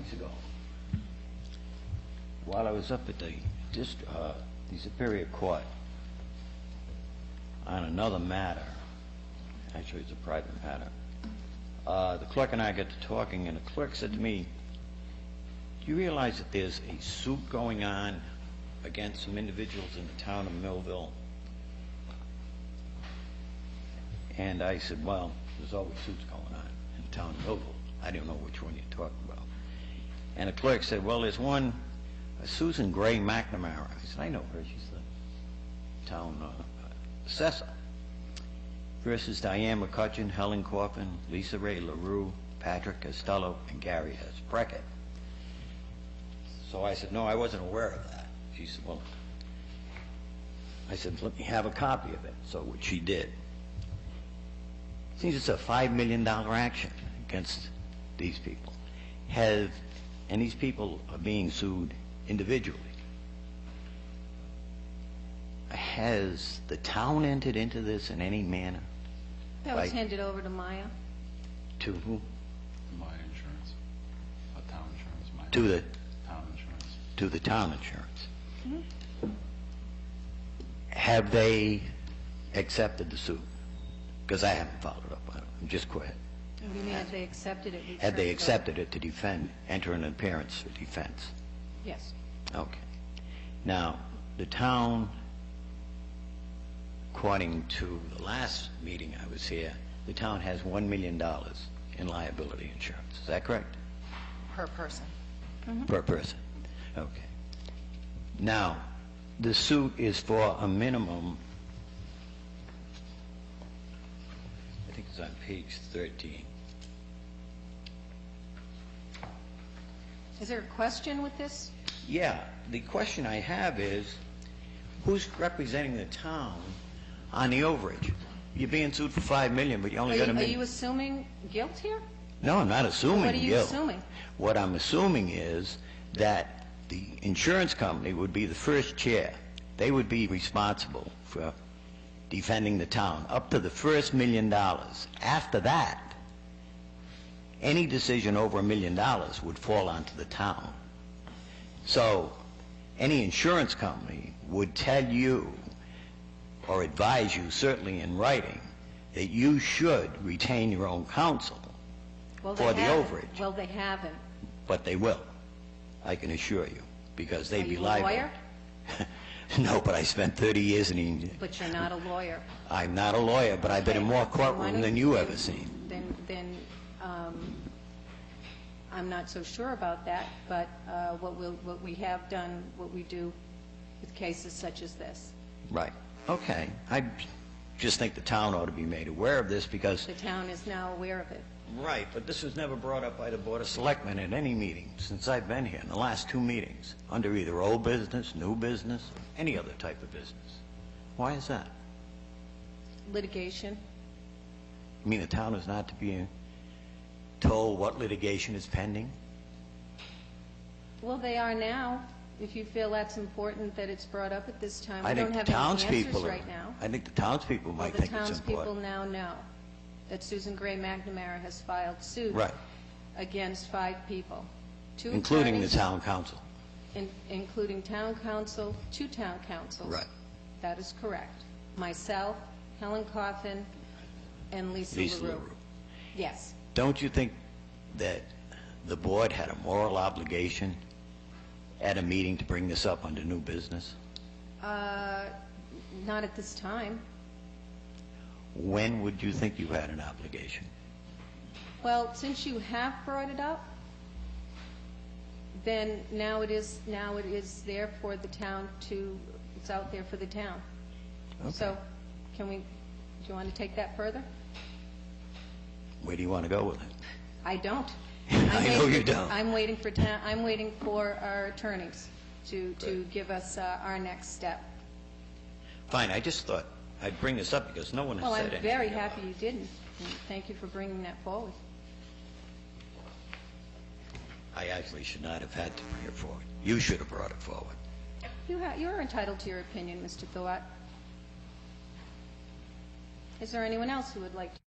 weeks ago, while I was up at the Superior Court on another matter. Actually, it's a private matter. The clerk and I got to talking, and the clerk said to me, "Do you realize that there's a suit going on against some individuals in the town of Millville?" And I said, "Well, there's always suits going on in the town of Millville. I don't know which one you're talking about." And the clerk said, "Well, there's one, Susan Gray McNamara." I said, "I know her. She's the town assessor. Versus Diane McCutcheon, Helen Coffin, Lisa Ray LaRue, Patrick Costello, and Gary S. Breckett." So I said, "No, I wasn't aware of that." She said, "Well," I said, "let me have a copy of it." So what she did. Seems it's a $5 million action against these people. And these people are being sued individually. Has the town entered into this in any manner? That was handed over to Maya. To who? Maya Insurance. Town Insurance. Maya. To the Town Insurance. To the town insurance. Mm-hmm. Have they accepted the suit? Because I haven't followed up on it. Just go ahead. You mean have they accepted it? Had they accepted it to defend, enter an appearance for defense? Yes. Okay. Now, the town, according to the last meeting I was here, the town has $1 million in liability insurance. Is that correct? Per person. Mm-hmm. Per person. Okay. Now, the suit is for a minimum, I think it's on page 13. Is there a question with this? Yeah, the question I have is, who's representing the town on the overage? You're being sued for $5 million, but you only got $1 million. Are you assuming guilt here? No, I'm not assuming guilt. What are you assuming? What I'm assuming is that the insurance company would be the first chair. They would be responsible for defending the town up to the first $1 million. After that, any decision over $1 million would fall onto the town. So any insurance company would tell you or advise you, certainly in writing, that you should retain your own counsel for the overage. Well, they haven't. But they will, I can assure you, because they'd be Are liable. you a lawyer? No, but I spent 30 years in the... But you're not a lawyer. I'm not a lawyer, but I've been in more courtrooms than you ever seen. Then I'm not so sure about that, but what we have done, what we do with cases such as this. Right. Okay. I just think the town ought to be made aware of this because... The town is now aware of it. Right, but this was never brought up by the Board of Selectmen at any meeting since I've been here, in the last 2 meetings, under either old business, new business, or any other type of business. Why is that? Litigation. You mean the town is not to be told what litigation is pending? Well, they are now. If you feel that's important that it's brought up at this time, we I don't think have the any townspeople answers right now. I think the townspeople might think it's The townspeople important. now know that Susan Gray McNamara has filed suit Right. against 5 people. 2 Including the attorneys, town council. including town council, 2 town councils. Right. That is correct. Myself, Helen Coffin, and Lisa LaRue. Yes. Don't you think that the board had a moral obligation at a meeting to bring this up under new business? Not at this time. When would you think you had an obligation? Well, since you have brought it up, then now it is there for the town to, it's out there for the town. Okay. So, do you want to take that further? Where do you want to go with it? I don't. I know you don't. I'm waiting for our attorneys to give us our next step. Fine, I just thought I'd bring this up because no one has Well, said I'm anything. very happy you didn't. And thank you for bringing that forward. I actually should not have had to bring it forward. You should have brought it forward. You're entitled to your opinion, Mr. Thought. Is there anyone else who would like to?